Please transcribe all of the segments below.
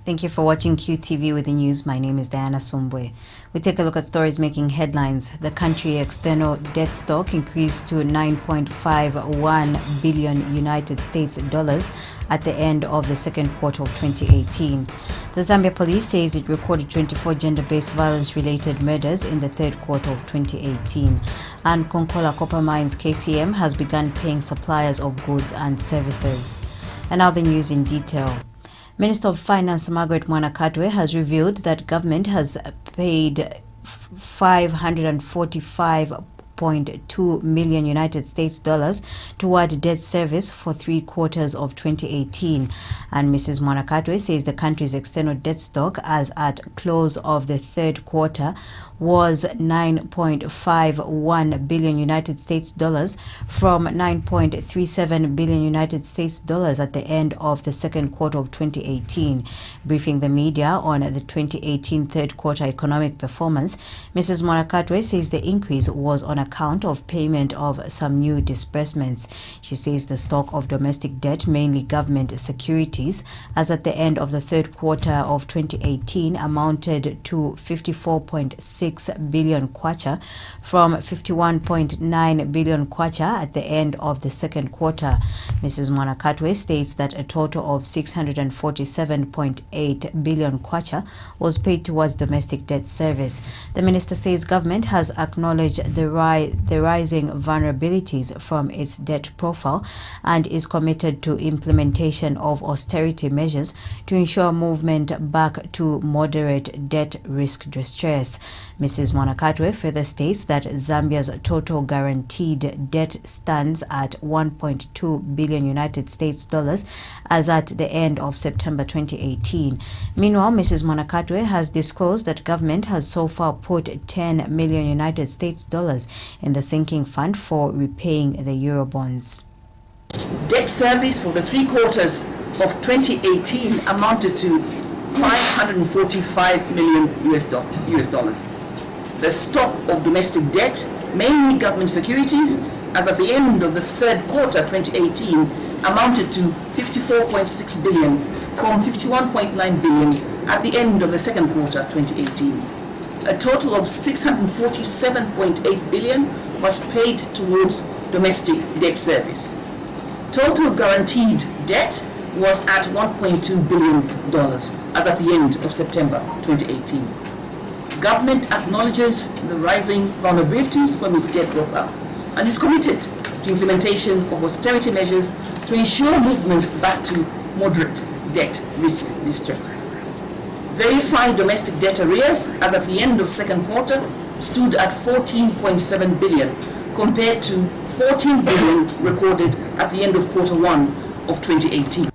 Thank you for watching QTV with the news. My name is Diana Sumbwe. We take a look at stories making headlines. The country external debt stock increased to 9.51 billion United States dollars at the end of the second quarter of 2018. The Zambia police says it recorded 24 gender-based violence-related murders in the third quarter of 2018. And Konkola Copper Mines KCM has begun paying suppliers of goods and services. And now the news in detail. Minister of Finance Margaret Mwanakatwe has revealed that government has paid 545.2 million United States dollars toward debt service for 3 quarters of 2018. And Mrs. Mwanakatwe says the country's external debt stock as at close of the third quarter was 9.51 billion United States dollars from 9.37 billion United States dollars at the end of the second quarter of 2018. Briefing the media on the 2018 third quarter economic performance, Mrs. Mwanakatwe says the increase was on account of payment of some new disbursements. She says the stock of domestic debt, mainly government securities, as at the end of the third quarter of 2018 amounted to 54.6 billion kwacha from 51.9 billion kwacha at the end of the second quarter. Mrs. Mwanakatwe states that a total of 647.8 billion kwacha was paid towards domestic debt service. The minister says government has acknowledged the rising vulnerabilities from its debt profile and is committed to implementation of austerity measures to ensure movement back to moderate debt risk distress. Mrs. Mwanakatwe further states that Zambia's total guaranteed debt stands at 1.2 billion United States dollars as at the end of September 2018. Meanwhile, Mrs. Mwanakatwe has disclosed that government has so far put 10 million United States dollars in the sinking fund for repaying the Eurobonds. Debt service for the 3 quarters of 2018 amounted to 545 million US dollars. The stock of domestic debt, mainly government securities, as at the end of the third quarter 2018 amounted to 54.6 billion from 51.9 billion at the end of the second quarter 2018. A total of 647.8 billion was paid towards domestic debt service. Total guaranteed debt was at $1.2 billion as at the end of September 2018. Government acknowledges the rising vulnerabilities from its debt profile and is committed to implementation of austerity measures to ensure movement back to moderate debt risk distress. Verified domestic debt arrears as at the end of second quarter stood at 14.7 billion compared to 14 billion recorded at the end of quarter 1 of 2018.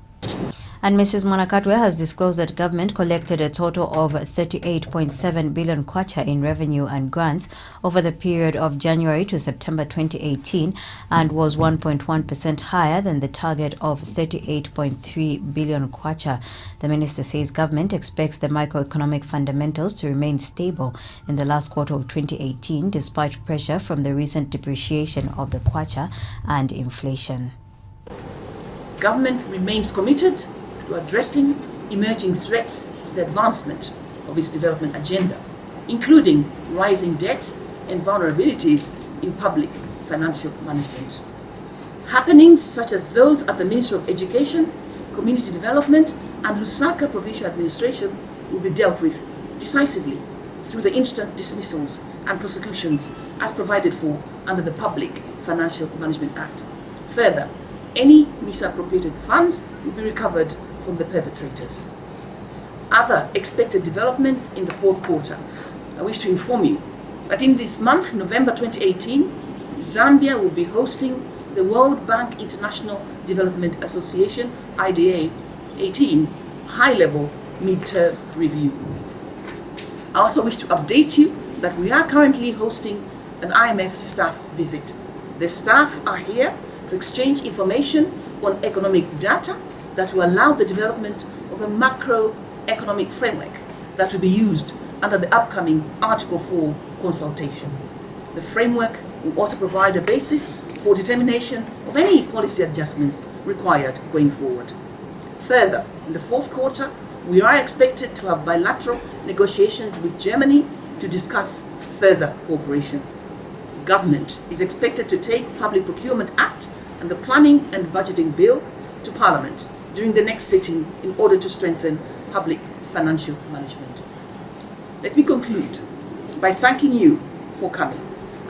And Mrs. Mwanakatwe has disclosed that government collected a total of 38.7 billion kwacha in revenue and grants over the period of January to September 2018 and was 1.1% higher than the target of 38.3 billion kwacha. The minister says government expects the microeconomic fundamentals to remain stable in the last quarter of 2018 despite pressure from the recent depreciation of the kwacha and inflation. Government remains committed to addressing emerging threats to the advancement of its development agenda, including rising debt and vulnerabilities in public financial management. Happenings such as those at the Ministry of Education, Community Development and Lusaka Provincial Administration will be dealt with decisively through the instant dismissals and prosecutions as provided for under the Public Financial Management Act. Further, any misappropriated funds will be recovered from the perpetrators. Other expected developments in the fourth quarter. I wish to inform you that in this month, November 2018, Zambia will be hosting the World Bank International Development Association, IDA 18, high-level mid-term review. I also wish to update you that we are currently hosting an IMF staff visit. The staff are here to exchange information on economic data that will allow the development of a macroeconomic framework that will be used under the upcoming Article 4 consultation. The framework will also provide a basis for determination of any policy adjustments required going forward. Further, in the fourth quarter, We are expected to have bilateral negotiations with Germany to discuss further cooperation. Government is expected to take Public Procurement Act and the Planning and Budgeting Bill to Parliament during the next sitting in order to strengthen public financial management. Let me conclude by thanking you for coming.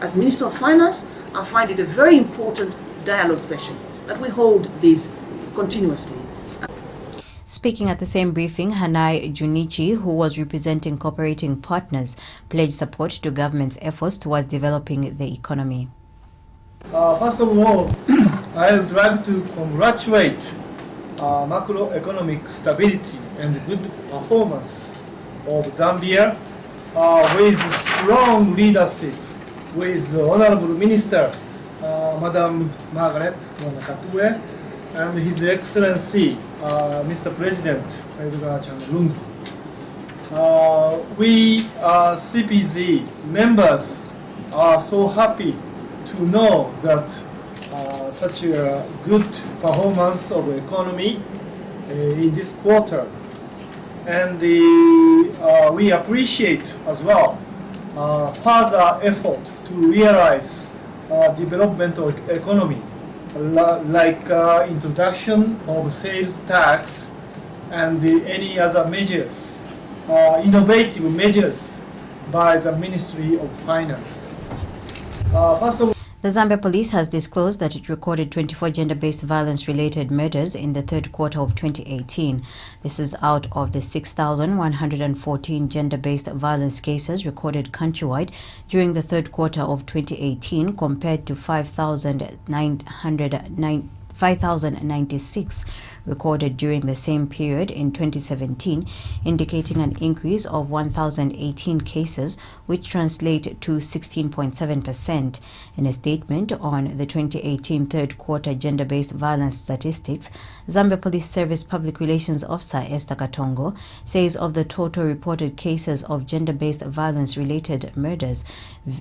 As Minister of Finance, I find it a very important dialogue session that we hold these continuously. Speaking at the same briefing, Hanai Junichi, who was representing cooperating partners, pledged support to government's efforts towards developing the economy. First of all, I would like to congratulate macroeconomic stability and good performance of Zambia with strong leadership with Honorable Minister Madam Margaret Nakatue and His Excellency Mr. President Edgar Changa Lungu. We CPZ members are so happy to know that such a good performance of the economy in this quarter, and we appreciate as well further effort to realize development of economy, like introduction of sales tax and any other measures, innovative measures by the Ministry of Finance. First of all, The Zambia Police has disclosed that it recorded 24 gender-based violence-related murders in the third quarter of 2018. This is out of the 6,114 gender-based violence cases recorded countrywide during the third quarter of 2018, compared to 5,096 recorded during the same period in 2017, indicating an increase of 1,018 cases, which translate to 16.7%. In a statement on the 2018 third quarter gender-based violence statistics, Zambia Police Service Public Relations Officer Esther Katongo says of the total reported cases of gender-based violence-related murders,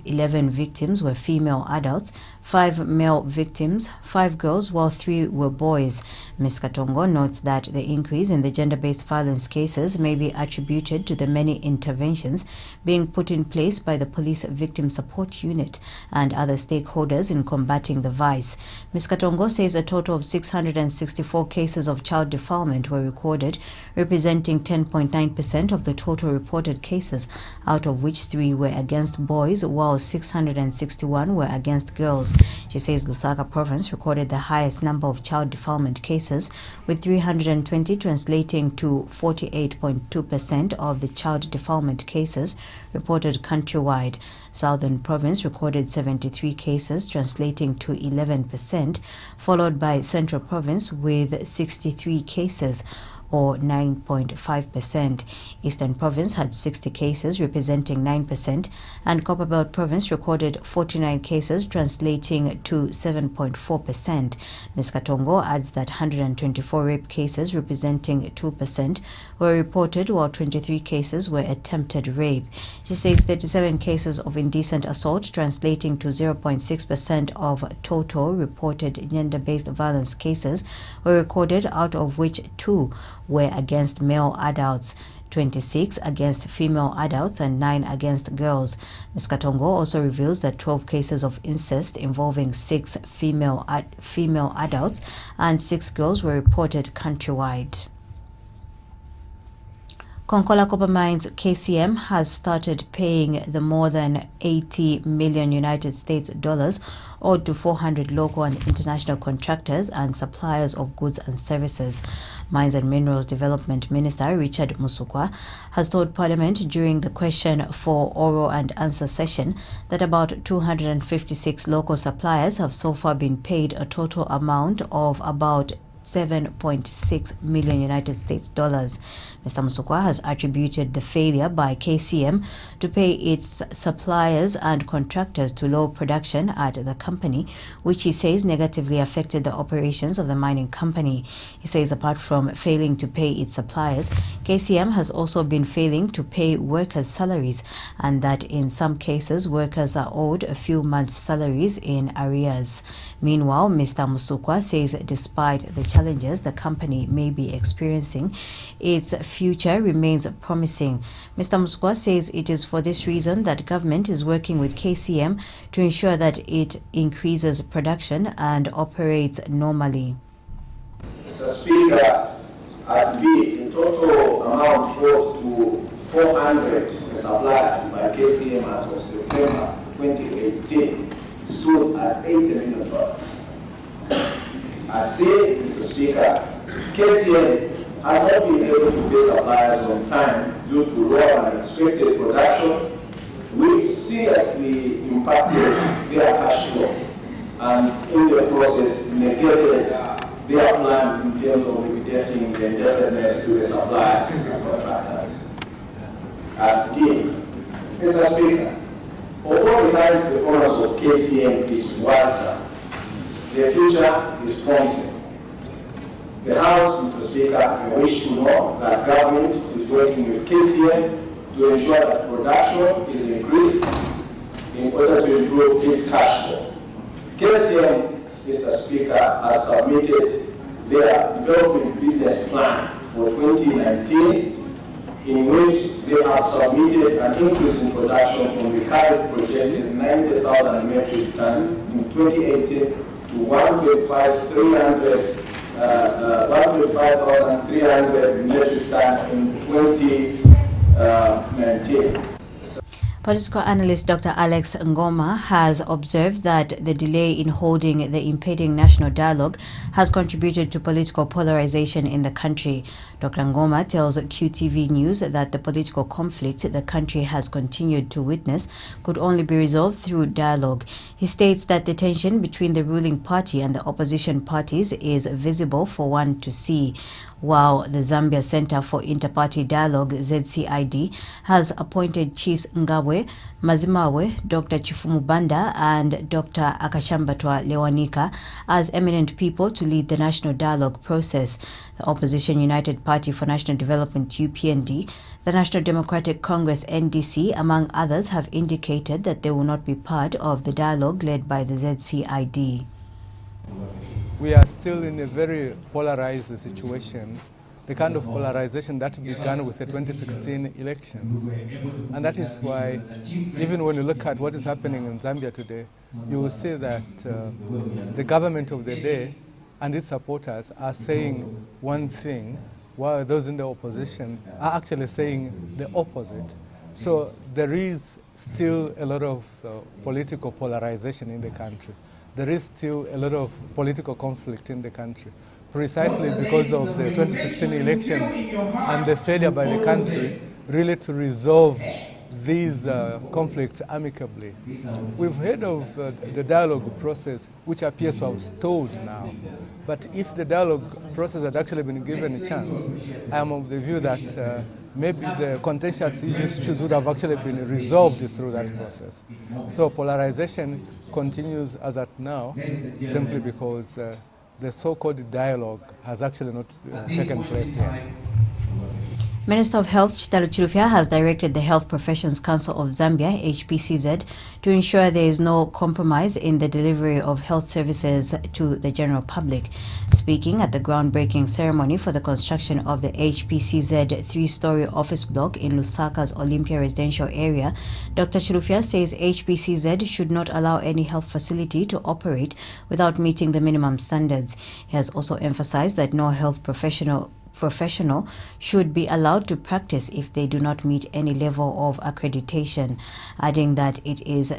11 victims were female adults, 5 male victims, 5 girls, while 3 were boys. Ms. Katongo notes that the increase in the gender-based violence cases may be attributed to the many interventions being put in place by the Police Victim Support Unit and other stakeholders in combating the vice. Ms. Katongo says a total of 664 cases of child defilement were recorded, representing 10.9% of the total reported cases, out of which 3 were against boys, while 661 were against girls. She says Lusaka Province recorded the highest number of child defilement cases, with 320 translating to 48.2% of the child defilement cases reported countrywide. Southern Province recorded 73 cases, translating to 11%, followed by Central Province with 63 cases, or 9.5%. Eastern Province had 60 cases, representing 9%, and Copperbelt Province recorded 49 cases, translating to 7.4%. Ms. Katongo adds that 124 rape cases, representing 2%, were reported, while 23 cases were attempted rape. She says 37 cases of indecent assault, translating to 0.6% of total reported gender-based violence cases, were recorded, out of which 2 were against male adults, 26 against female adults, and 9 against girls. Ms. Katongo also reveals that 12 cases of incest involving 6 female adults and 6 girls were reported countrywide. Konkola Copper Mines KCM has started paying the more than 80 million United States dollars owed to 400 local and international contractors and suppliers of goods and services. Mines and Minerals Development Minister Richard Musukwa has told Parliament during the question for oral and answer session that about 256 local suppliers have so far been paid a total amount of about 7.6 million United States dollars. Mr. Musukwa has attributed the failure by KCM to pay its suppliers and contractors to low production at the company, which he says negatively affected the operations of the mining company. He says apart from failing to pay its suppliers, KCM has also been failing to pay workers' salaries, and that in some cases workers are owed a few months' salaries in arrears. Meanwhile, Mr. Musukwa says despite the challenges the company may be experiencing, its future remains promising. Mr. Musukwa says it is for this reason that government is working with KCM to ensure that it increases production and operates normally. Mr. Speaker, at B, the total amount owed to 400 suppliers by KCM as of September 2018 stood at $80 million. At C, Mr. Speaker, KCM has not been able to pay suppliers on time due to lower than expected production, which seriously impacted their cash flow and in the process negated their plan in terms of liquidating the indebtedness to the suppliers and contractors. At D, Mr. Speaker, although the current performance of KCM is worrisome, the future is promising. The House, Mr. Speaker, may wish to know that government is working with KCM to ensure that production is increased in order to improve its cash flow. KCM, Mr. Speaker, has submitted their development business plan for 2019, in which they have submitted an increase in production from the current projected 90,000 metric tons in 2018 to 125,300 metric tons in 2019. Political analyst Dr. Alex Ngoma has observed that the delay in holding the impending national dialogue has contributed to political polarization in the country. Dr. Ngoma tells QTV News that the political conflict the country has continued to witness could only be resolved through dialogue. He states that the tension between the ruling party and the opposition parties is visible for one to see. While the Zambia Center for Inter-Party Dialogue, ZCID, has appointed Chiefs Ngabwe, Mazimawe, Dr. Chifumu Banda and Dr. Akashambatwa Lewanika as eminent people to lead the national dialogue process. The Opposition United Party for National Development, UPND, the National Democratic Congress, NDC, among others, have indicated that they will not be part of the dialogue led by the ZCID. We are still in a very polarized situation, the kind of polarization that began with the 2016 elections. And that is why, even when you look at what is happening in Zambia today, you will see that the government of the day and its supporters are saying one thing, while those in the opposition are actually saying the opposite. So there is still a lot of political polarization in the country. There is still a lot of political conflict in the country, precisely because of the 2016 elections and the failure by the country really to resolve these conflicts amicably. We've heard of the dialogue process, which appears to have stalled now. But if the dialogue process had actually been given a chance, I am of the view that maybe the contentious issues would have actually been resolved through that process. So polarization continues as at now, simply because the so-called dialogue has actually not taken place yet. Minister of Health Chitalo Chilufya has directed the Health Professions Council of Zambia, HPCZ, to ensure there is no compromise in the delivery of health services to the general public. Speaking at the groundbreaking ceremony for the construction of the HPCZ three-story office block in Lusaka's Olympia residential area, Dr. Chilufya says HPCZ should not allow any health facility to operate without meeting the minimum standards. He has also emphasized that no health professional should be allowed to practice if they do not meet any level of accreditation, adding that it is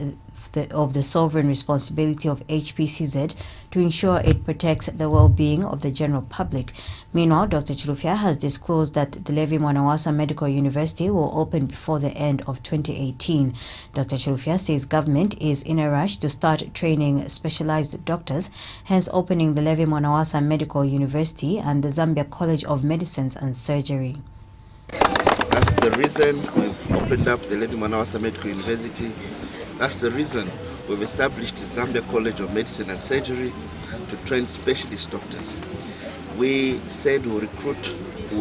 of the sovereign responsibility of HPCZ to ensure it protects the well-being of the general public. Meanwhile, Dr. Chilufya has disclosed that the Levi Mwanawasa Medical University will open before the end of 2018. Dr. Chilufya says government is in a rush to start training specialized doctors, hence opening the Levi Mwanawasa Medical University and the Zambia College of Medicine and Surgery. That's the reason we've opened up the Levi Mwanawasa Medical University. That's the reason we've established the Zambia College of Medicine and Surgery to train specialist doctors. We said we will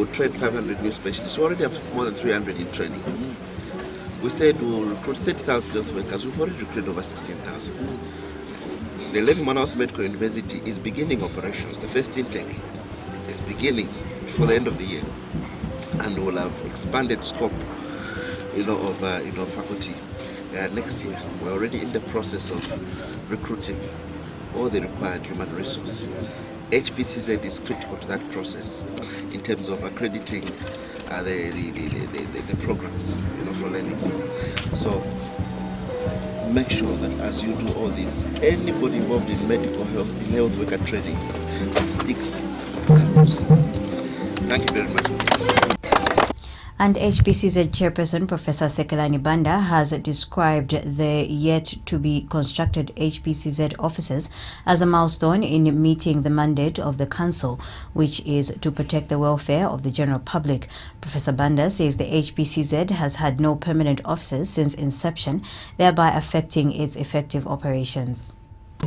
train 500 new specialists. We already have more than 300 in training. We said we will recruit 30,000 health workers. We've already recruited over 16,000. The Levi Mwanawasa Medical University is beginning operations, the first intake is beginning before the end of the year, and we'll have expanded scope, of faculty next year. We're already in the process of recruiting all the required human resource. HPCZ is critical to that process in terms of accrediting the programs, for learning. So make sure that as you do all this, anybody involved in medical health, in health worker training, sticks to the rules. Thank you very much. And HPCZ chairperson Professor Sekelani Banda has described the yet-to-be-constructed HPCZ offices as a milestone in meeting the mandate of the council, which is to protect the welfare of the general public. Professor Banda says the HPCZ has had no permanent offices since inception, thereby affecting its effective operations. To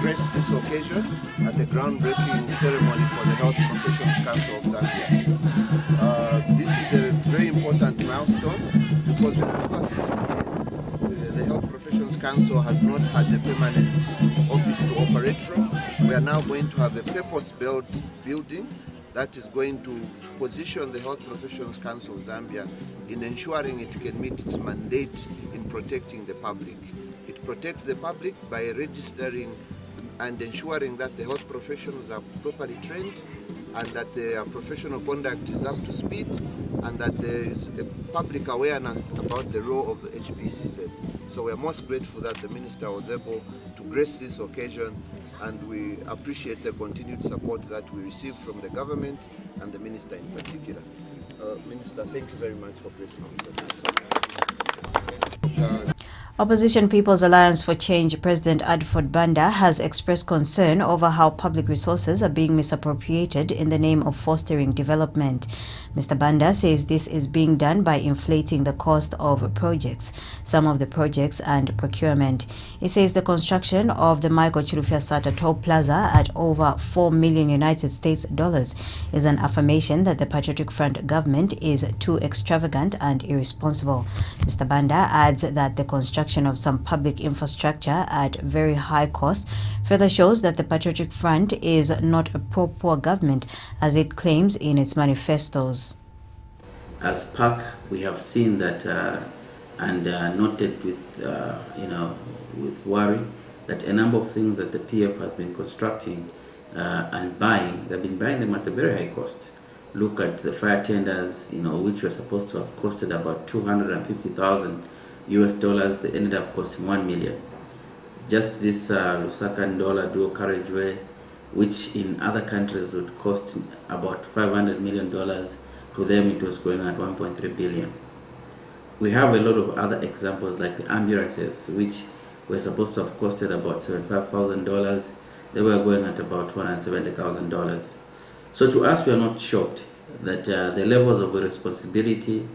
grace this occasion at the groundbreaking ceremony for the Health Professions Council of Zambia. This is a very important milestone because for over 50 years the Health Professions Council has not had a permanent office to operate from. We are now going to have a purpose-built building that is going to position the Health Professions Council of Zambia in ensuring it can meet its mandate in protecting the public. It protects the public by registering and ensuring that the health professionals are properly trained and that their professional conduct is up to speed and that there is a public awareness about the role of the HPCZ. So we are most grateful that the Minister was able to grace this occasion, and we appreciate the continued support that we receive from the government and the Minister in particular. Minister, thank you very much for gracing us. Opposition People's Alliance for Change President Adford Banda has expressed concern over how public resources are being misappropriated in the name of fostering development. Mr. Banda says this is being done by inflating the cost of projects, some of the projects and procurement. He says the construction of the Michael Chilufya Sata Toll Plaza at over $4 million United States dollars is an affirmation that the Patriotic Front government is too extravagant and irresponsible. Mr. Banda adds that the construction of some public infrastructure at very high cost further shows that the Patriotic Front is not a pro-poor government as it claims in its manifestos. As PAC, we have seen that and noted with with worry that a number of things that the PF has been constructing and buying, they've been buying them at a very high cost. Look at the fire tenders, which were supposed to have costed about $250,000 US dollars, they ended up costing $1 million. Just this Lusaka Ndola dual carriageway, which in other countries would cost about $500 million, to them it was going at 1.3 billion. We have a lot of other examples like the ambulances, which were supposed to have costed about $75,000. They were going at about $270,000. So to us, we are not shocked that the levels of responsibility,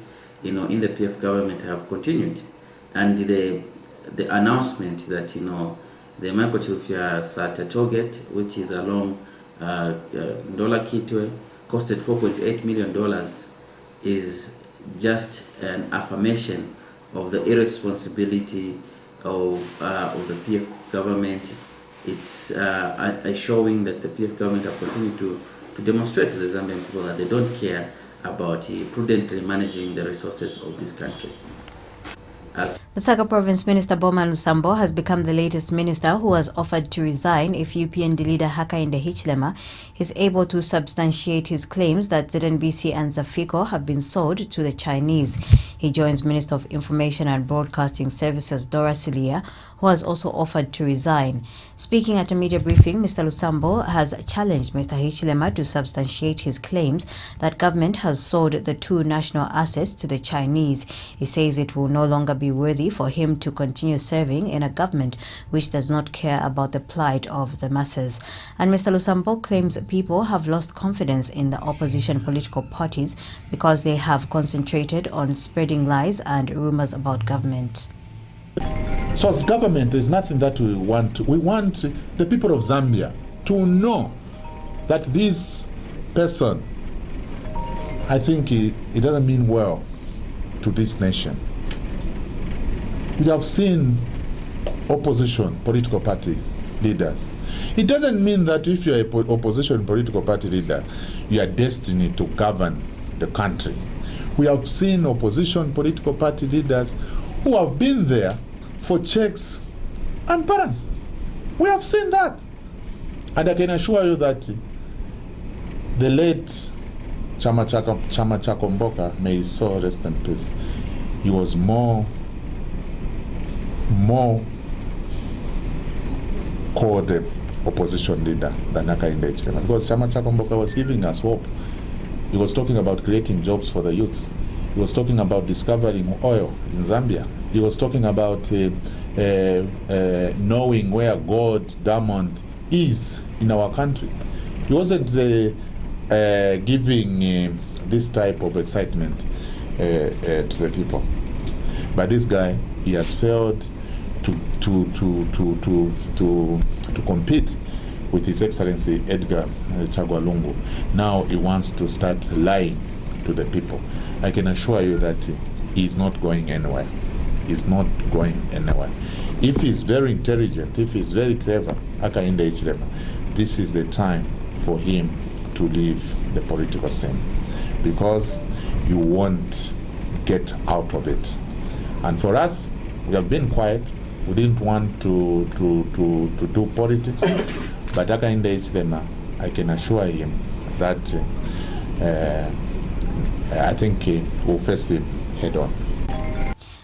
in the PF government have continued. And the announcement that the Michael Chilufya Sata toll gate, which is along Ndola Kitwe, costed $4.8 million, is just an affirmation of the irresponsibility of the PF government. It's showing that the PF government have continued to demonstrate to the Zambian people that they don't care about prudently managing the resources of this country. The Saka Province Minister Bowman Lusambo has become the latest minister who has offered to resign if UPND leader Hakainde Hichilema is able to substantiate his claims that ZNBC and Zafiko have been sold to the Chinese. He joins Minister of Information and Broadcasting Services Dora Silia, who has also offered to resign. Speaking at a media briefing, Mr. Lusambo has challenged Mr. Hichilema to substantiate his claims that government has sold the two national assets to the Chinese. He says it will no longer be worthy for him to continue serving in a government which does not care about the plight of the masses. And Mr. Lusambo claims people have lost confidence in the opposition political parties because they have concentrated on spreading lies and rumors about government. So as government, there's nothing that we want. We want the people of Zambia to know that this person, I think it doesn't mean well to this nation. We have seen opposition political party leaders. It doesn't mean that if you're an opposition political party leader, you are destined to govern the country. We have seen opposition political party leaders who have been there for checks and balances. We have seen that. And I can assure you that the late Chama Chako Mboka, may his soul rest in peace, he was more called the opposition leader than Hakainde Hichilema, because Chama Chako Mboka was giving us hope. He was talking about creating jobs for the youth. He was talking about discovering oil in Zambia. He was talking about knowing where gold, diamond is in our country. He wasn't giving this type of excitement to the people. But this guy, he has failed to compete with His Excellency Edgar Chagwa Lungu. Now he wants to start lying to the people. I can assure you that he's not going anywhere. He's not going anywhere. If he's very intelligent, if he's very clever, Hakainde Hichilema, this is the time for him to leave the political scene, because you won't get out of it. And for us, we have been quiet. We didn't want to do politics, but Hakainde Hichilema, I can assure him that I think we'll face him head on.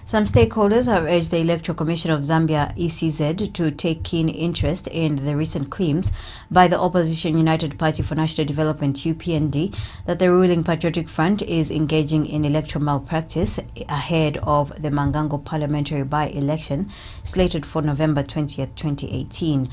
Some stakeholders have urged the Electoral Commission of Zambia, ECZ, to take keen interest in the recent claims by the opposition United Party for National Development, UPND, that the ruling Patriotic Front is engaging in electoral malpractice ahead of the Mangango parliamentary by-election slated for November 20th, 2018.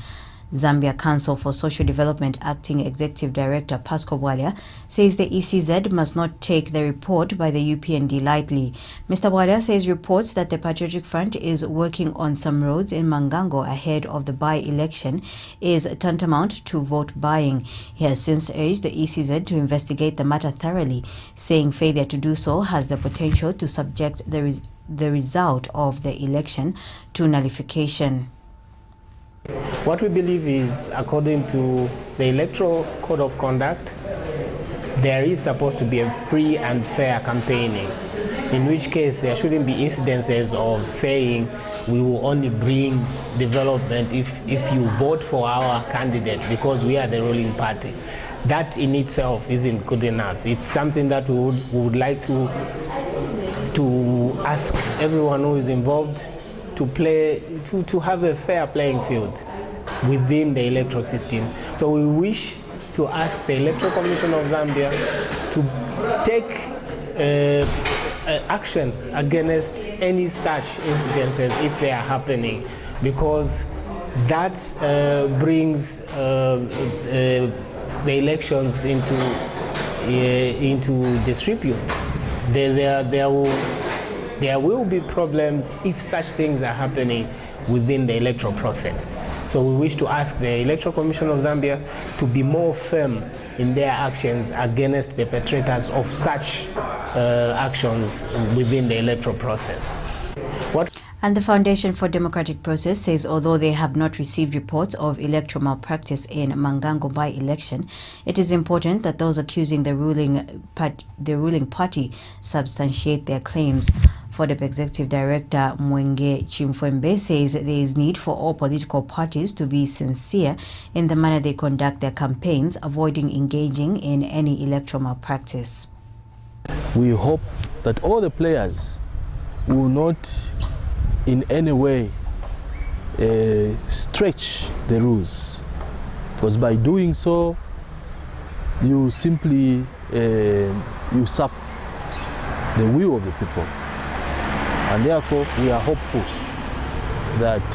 Zambia Council for Social Development Acting Executive Director Pasco Bwalia says the ECZ must not take the report by the UPND lightly. Mr. Bwalia says reports that the Patriotic Front is working on some roads in Mangango ahead of the by-election is tantamount to vote buying. He has since urged the ECZ to investigate the matter thoroughly, saying failure to do so has the potential to subject the result of the election to nullification. What we believe is, according to the Electoral Code of Conduct, there is supposed to be a free and fair campaigning, in which case there shouldn't be incidences of saying we will only bring development if you vote for our candidate because we are the ruling party. That in itself isn't good enough. It's something that we would like to ask everyone who is involved to have a fair playing field within the electoral system. So we wish to ask the Electoral Commission of Zambia to take action against any such incidences if they are happening, because that brings the elections into disrepute. There will be problems if such things are happening within the electoral process. So we wish to ask the Electoral Commission of Zambia to be more firm in their actions against perpetrators of such actions within the electoral process. And the Foundation for Democratic Process says although they have not received reports of electoral malpractice in Mangango by-election, it is important that those accusing the ruling party substantiate their claims. FODEP Executive Director Mwenge Chimfwembe says there is need for all political parties to be sincere in the manner they conduct their campaigns, avoiding engaging in any electoral malpractice. We hope that all the players will not in any way stretch the rules, because by doing so you simply usurp the will of the people, and therefore we are hopeful that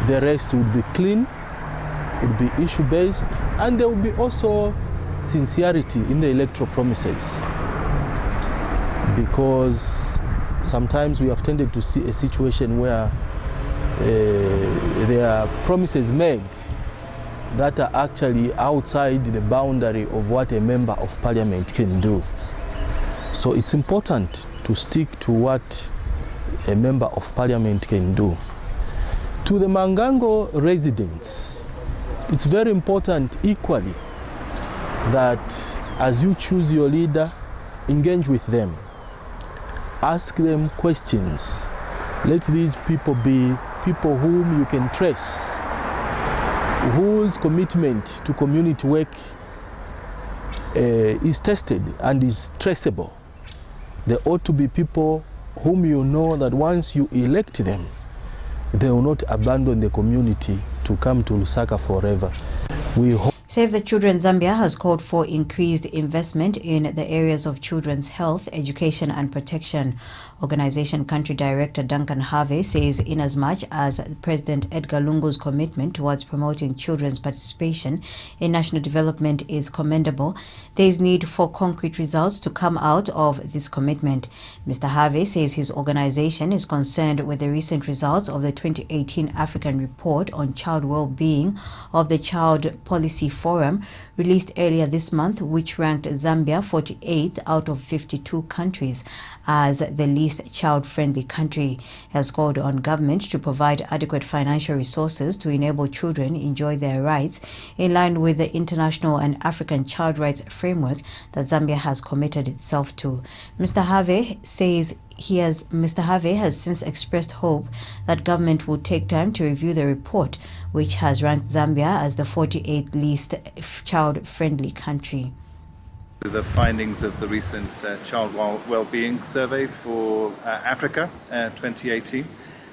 the race will be clean, will be issue-based, and there will be also sincerity in the electoral promises, because sometimes we have tended to see a situation where there are promises made that are actually outside the boundary of what a member of parliament can do. So it's important to stick to what a member of parliament can do. To the Mangango residents, it's very important equally that as you choose your leader, engage with them. Ask them questions. Let these people be people whom you can trace, whose commitment to community work is tested and is traceable. There ought to be people whom you know that once you elect them, they will not abandon the community to come to Lusaka forever. We hope Save the Children Zambia has called for increased investment in the areas of children's health, education and protection. Organization Country Director Duncan Harvey says inasmuch as President Edgar Lungu's commitment towards promoting children's participation in national development is commendable, there is need for concrete results to come out of this commitment. Mr. Harvey says his organization is concerned with the recent results of the 2018 African Report on Child Well-being of the Child Policy Forum released earlier this month, which ranked Zambia 48th out of 52 countries as the least child-friendly country. He has called on government to provide adequate financial resources to enable children enjoy their rights in line with the international and African child rights framework that Zambia has committed itself to. Mr. Harvey has since expressed hope that government will take time to review the report, which has ranked Zambia as the 48th least child-friendly country. The findings of the recent Child Wellbeing Survey for Africa 2018,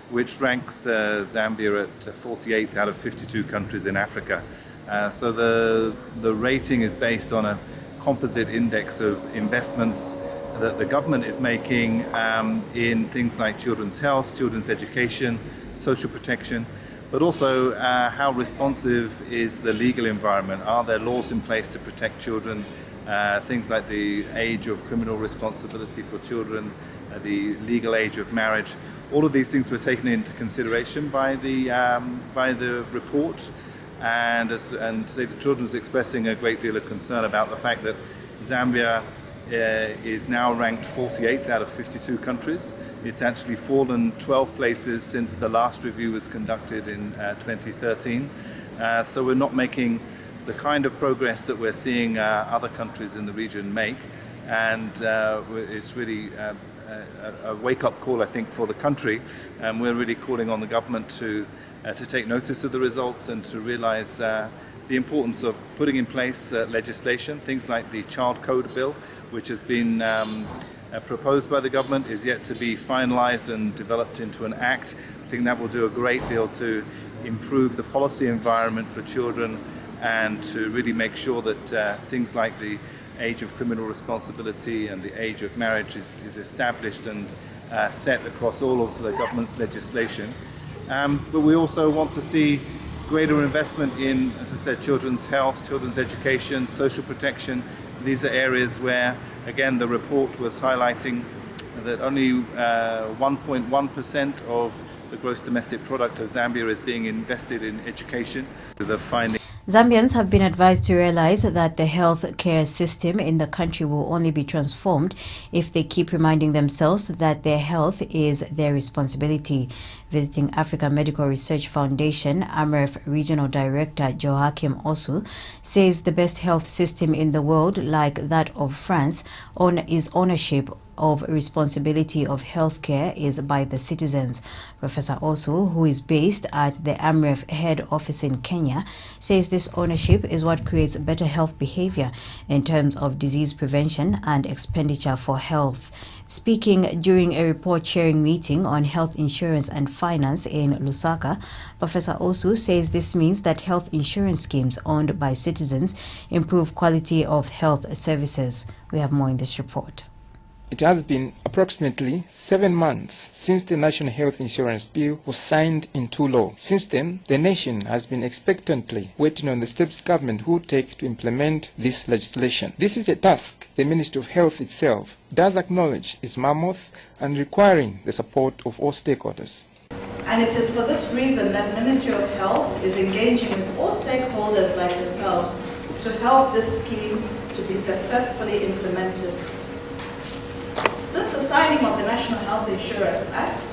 which ranks Zambia at 48th out of 52 countries in Africa. So the rating is based on a composite index of investments that the government is making in things like children's health, children's education, social protection, but also how responsive is the legal environment. Are there laws in place to protect children? Things like the age of criminal responsibility for children, the legal age of marriage. All of these things were taken into consideration by the report, and Save the Children is expressing a great deal of concern about the fact that Zambia is now ranked 48th out of 52 countries. It's actually fallen 12 places since the last review was conducted in 2013. So we're not making the kind of progress that we're seeing other countries in the region make, and it's really a wake-up call, I think, for the country, and we're really calling on the government to take notice of the results and to realize the importance of putting in place legislation. Things like the Child Code Bill, which has been proposed by the government, is yet to be finalized and developed into an act. I think that will do a great deal to improve the policy environment for children and to really make sure that things like the age of criminal responsibility and the age of marriage is established and set across all of the government's legislation. But we also want to see greater investment in, as I said, children's health, children's education, social protection. These are areas where, again, the report was highlighting that only 1.1% of the gross domestic product of Zambia is being invested in education. The finding Zambians have been advised to realize that the health care system in the country will only be transformed if they keep reminding themselves that their health is their responsibility. Visiting Africa Medical Research Foundation, AMREF Regional Director Joachim Osu says the best health system in the world, like that of France, is ownership of responsibility of healthcare is by the citizens. Professor Osu, who is based at the AMREF head office in Kenya, says this ownership is what creates better health behavior in terms of disease prevention and expenditure for health. Speaking during a report-sharing meeting on health insurance and finance in Lusaka, Professor Osu says this means that health insurance schemes owned by citizens improve quality of health services. We have more in this report. It has been approximately 7 months since the National Health Insurance Bill was signed into law. Since then, the nation has been expectantly waiting on the steps government will take to implement this legislation. This is a task the Ministry of Health itself does acknowledge is mammoth and requiring the support of all stakeholders. And it is for this reason that Ministry of Health is engaging with all stakeholders like yourselves to help this scheme to be successfully implemented. Since the signing of the National Health Insurance Act,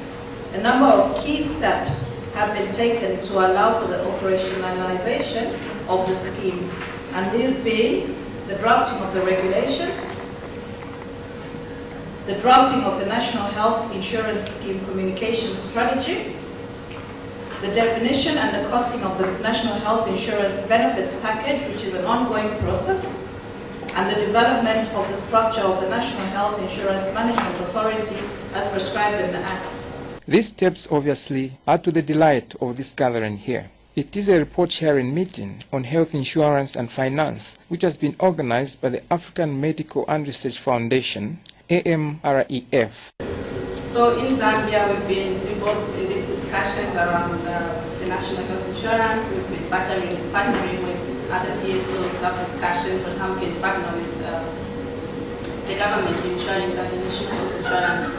a number of key steps have been taken to allow for the operationalization of the scheme, and these being the drafting of the regulations, the drafting of the National Health Insurance Scheme Communication Strategy, the definition and the costing of the National Health Insurance Benefits Package, which is an ongoing process, and the development of the structure of the National Health Insurance Management Authority as prescribed in the Act. These steps obviously are to the delight of this gathering here. It is a report-sharing meeting on health insurance and finance, which has been organized by the African Medical and Research Foundation, AMREF. So in Zambia, we've been involved in these discussions around the national health insurance. We've been partnering with other CSOs to have discussions on how we can partner with the government ensuring that the national health insurance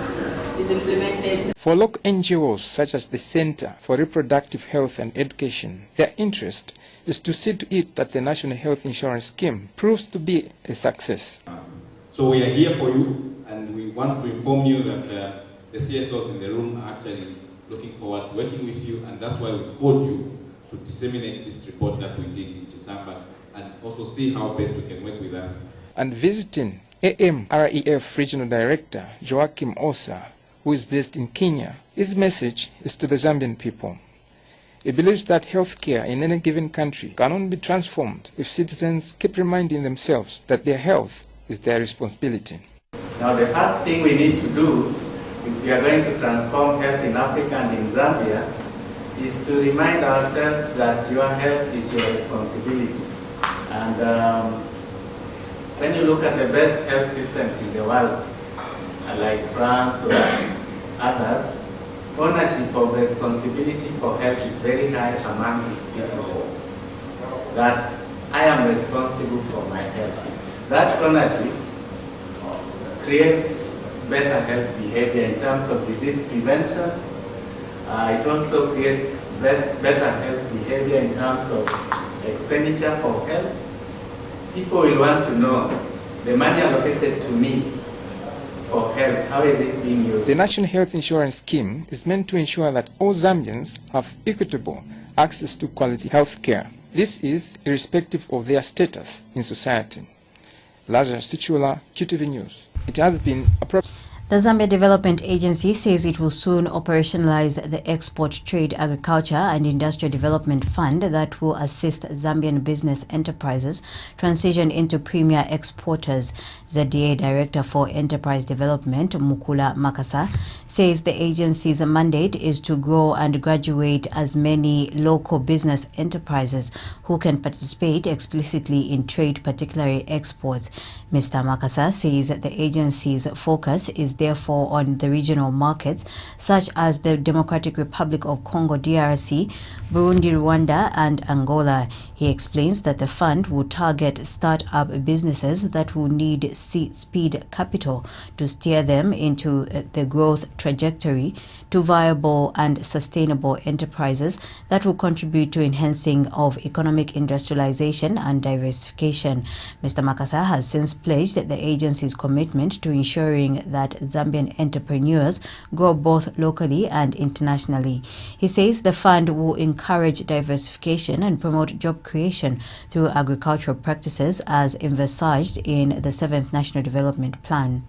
is implemented. For local NGOs such as the Center for Reproductive Health and Education, their interest is to see to it that the National Health Insurance Scheme proves to be a success. So we are here for you, and we want to inform you that the CSOs in the room are actually looking forward to working with you, and that's why we've called you to disseminate this report that we did in December and also see how best we can work with us. And visiting AMREF Regional Director Joachim Osa, who is based in Kenya, his message is to the Zambian people. He believes that healthcare in any given country can only be transformed if citizens keep reminding themselves that their health is their responsibility. Now the first thing we need to do, if we are going to transform health in Africa and in Zambia, is to remind ourselves that your health is your responsibility. And when you look at the best health systems in the world, like France or others, ownership of responsibility for health is very high among its citizens. That I am responsible for my health. That ownership creates better health behavior in terms of disease prevention. It also creates better health behavior in terms of expenditure for health. People will want to know the money allocated to me for health, how is it being used? The National Health Insurance Scheme is meant to ensure that all Zambians have equitable access to quality health care. This is irrespective of their status in society. Lazarus Tichula, QTV News. It has been approximately. The Zambia Development Agency says it will soon operationalize the Export Trade Agriculture and Industrial Development Fund that will assist Zambian business enterprises transition into premier exporters. ZDA Director for Enterprise Development, Mukula Makasa, says the agency's mandate is to grow and graduate as many local business enterprises who can participate explicitly in trade, particularly exports. Mr. Makasa says that the agency's focus is therefore on the regional markets such as the Democratic Republic of Congo DRC, Burundi, Rwanda and Angola. He explains that the fund will target start-up businesses that will need speed capital to steer them into the growth trajectory to viable and sustainable enterprises that will contribute to enhancing of economic industrialization and diversification. Mr. Makasa has since pledged the agency's commitment to ensuring that Zambian entrepreneurs grow both locally and internationally. He says the fund will encourage diversification and promote job creation through agricultural practices as envisaged in the 7th National Development Plan.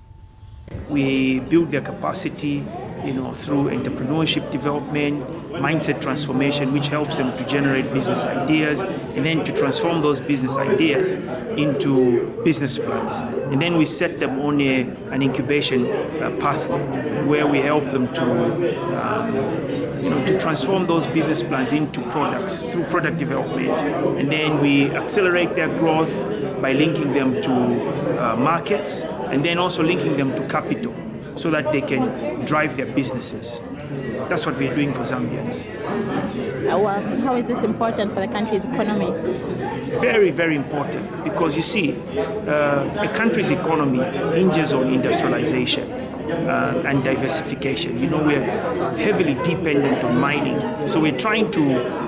We build their capacity, through entrepreneurship development, mindset transformation, which helps them to generate business ideas and then to transform those business ideas into business plans. And then we set them on an incubation pathway where we help them to transform those business plans into products through product development. And then we accelerate their growth by linking them to markets and then also linking them to capital so that they can drive their businesses. That's what we're doing for Zambians. How is this important for the country's economy? Very, very important, because you see, a country's economy hinges on industrialization. and diversification. You know, we're heavily dependent on mining. So we're trying to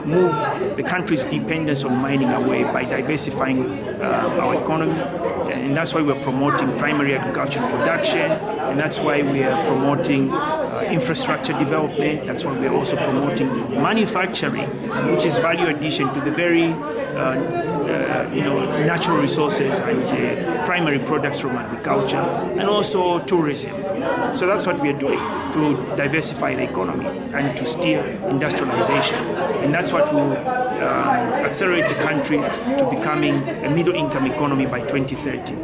move the country's dependence on mining away by diversifying our economy. And that's why we're promoting primary agricultural production, and that's why we are promoting infrastructure development. That's why we're also promoting manufacturing, which is value addition to the very natural resources and primary products from agriculture, and also tourism. So that's what we are doing to diversify the economy and to steer industrialization. And that's what will accelerate the country to becoming a middle-income economy by 2030.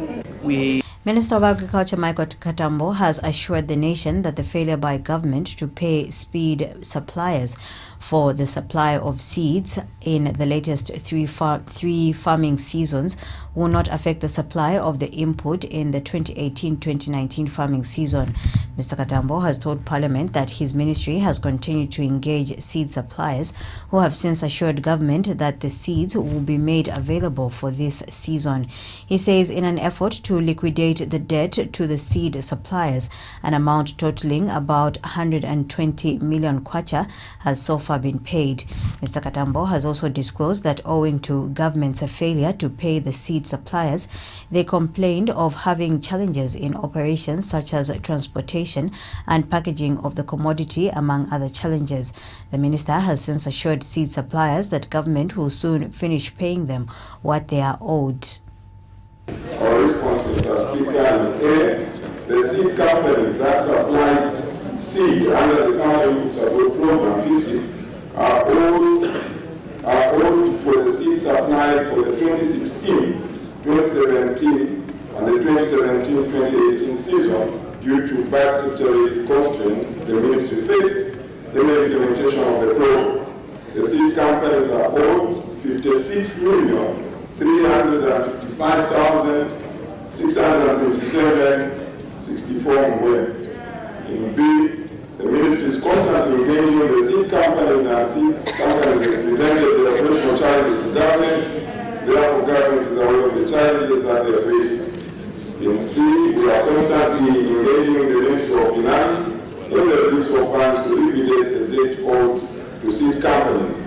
Minister of Agriculture Michael Katambo has assured the nation that the failure by government to pay seed suppliers for the supply of seeds in the latest three farming seasons will not affect the supply of the input in the 2018-2019 farming season. Mr. Katambo has told Parliament that his ministry has continued to engage seed suppliers who have since assured government that the seeds will be made available for this season. He says in an effort to liquidate the debt to the seed suppliers, an amount totaling about 120 million kwacha has so far been paid. Mr. Katambo has also disclosed that owing to government's failure to pay the seed suppliers, they complained of having challenges in operations such as transportation and packaging of the commodity, among other challenges. The minister has since assured seed suppliers that government will soon finish paying them what they are owed. Our response, Mr. Speaker, the seed companies that supplied seed under the Farm Input Support Program, FISIP, are owed for the seed supplied for the 2016, 2017, and the 2017-2018 seasons due to budgetary constraints the ministry faced in the implementation of the program. The seed companies are owed 56,355,627.64. In brief, the ministry is constantly engaging the seed companies, and seed companies have presented their operational challenges to government. Therefore, government is aware of the challenges that they are facing. In C, we are constantly engaging the Ministry of Finance in the release of funds to liquidate the debt owed to seed companies.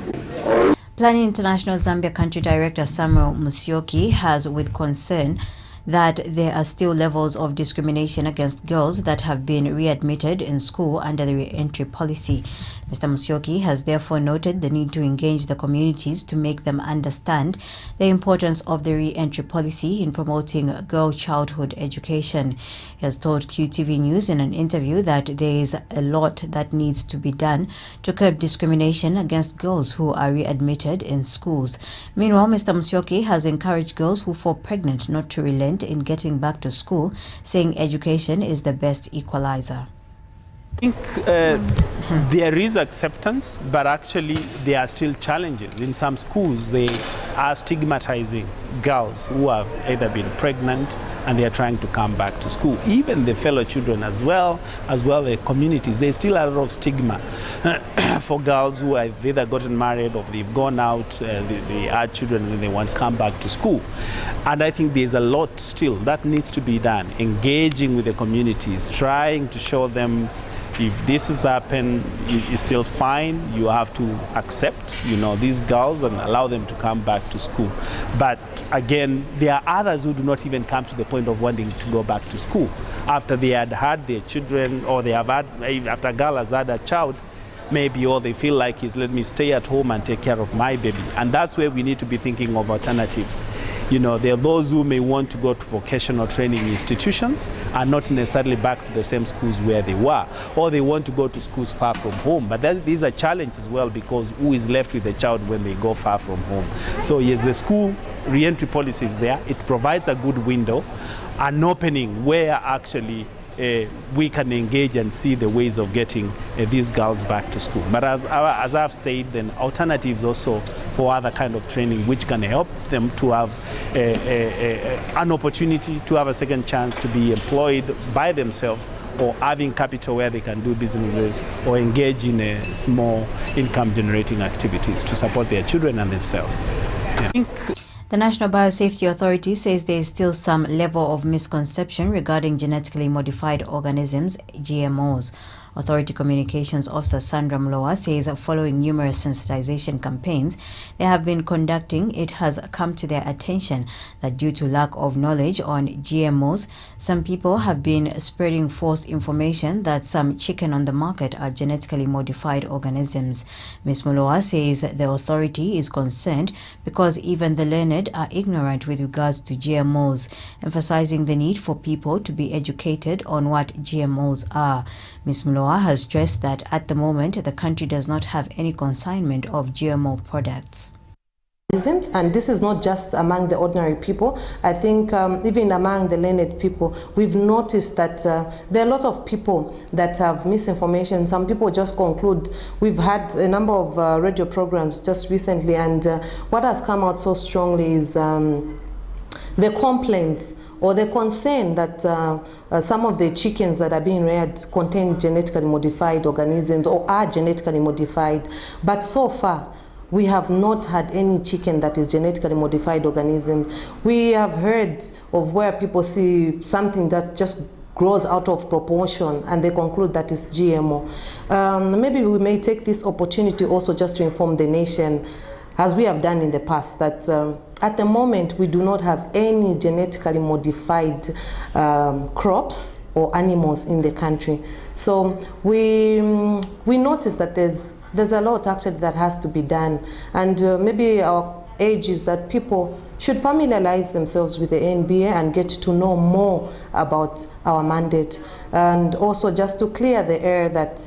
Planning International Zambia Country Director Samuel Musyoki has, with concern, that there are still levels of discrimination against girls that have been readmitted in school under the re-entry policy. Mr. Musyoki has therefore noted the need to engage the communities to make them understand the importance of the re-entry policy in promoting girl childhood education. He has told QTV News in an interview that there is a lot that needs to be done to curb discrimination against girls who are readmitted in schools. Meanwhile, Mr. Musyoki has encouraged girls who fall pregnant not to relent in getting back to school, saying education is the best equalizer. I think there is acceptance, but actually there are still challenges. In some schools, they are stigmatizing girls who have either been pregnant and they are trying to come back to school. Even the fellow children as well the communities, there's still a lot of stigma for girls who have either gotten married or they've gone out, they are children and they want to come back to school. And I think there's a lot still that needs to be done, engaging with the communities, trying to show them if this has happened, it's still fine. You have to accept, these girls and allow them to come back to school. But again, there are others who do not even come to the point of wanting to go back to school after they had had their children, or they have had, after a girl has had a child, maybe all they feel like is, let me stay at home and take care of my baby. And that's where we need to be thinking of alternatives. There are those who may want to go to vocational training institutions and not necessarily back to the same schools where they were, or they want to go to schools far from home. But these are challenges as well, because who is left with the child when they go far from home? So yes, the school re-entry policy is there. It provides a good window, an opening where actually we can engage and see the ways of getting these girls back to school. But as I've said, then alternatives also for other kind of training which can help them to have an opportunity to have a second chance to be employed by themselves, or having capital where they can do businesses or engage in small income generating activities to support their children and themselves. Yeah. The National Biosafety Authority says there is still some level of misconception regarding genetically modified organisms, GMOs. Authority Communications Officer Sandra Mlowa says following numerous sensitization campaigns they have been conducting, it has come to their attention that due to lack of knowledge on GMOs, some people have been spreading false information that some chicken on the market are genetically modified organisms. Ms. Mlowa says the authority is concerned because even the learned are ignorant with regards to GMOs, emphasizing the need for people to be educated on what GMOs are. Ms. Mlowa has stressed that at the moment the country does not have any consignment of GMO products. And this is not just among the ordinary people. I think even among the learned people, we've noticed that there are a lot of people that have misinformation. Some people just conclude. We've had a number of radio programs just recently, and what has come out so strongly is the complaints or the concern that some of the chickens that are being reared contain genetically modified organisms or are genetically modified. But so far, we have not had any chicken that is genetically modified organism. We have heard of where people see something that just grows out of proportion and they conclude that is GMO. Maybe we may take this opportunity also just to inform the nation, as we have done in the past, that at the moment we do not have any genetically modified crops or animals in the country. So we notice that there's a lot actually that has to be done, and maybe our age is that people should familiarize themselves with the NBA and get to know more about our mandate, and also just to clear the air that...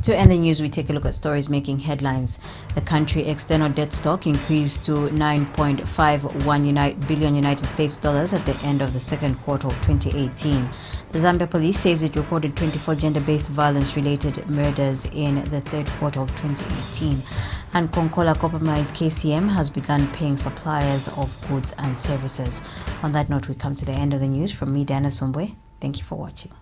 To end the news, we take a look at stories making headlines. The country external debt stock increased to $9.51 billion United States dollars at the end of the second quarter of 2018. The Zambia police says it recorded 24 gender-based violence-related murders in the third quarter of 2018. And Konkola Copper Mines KCM has begun paying suppliers of goods and services. On that note, we come to the end of the news. From me, Diana Sumbwe. Thank you for watching.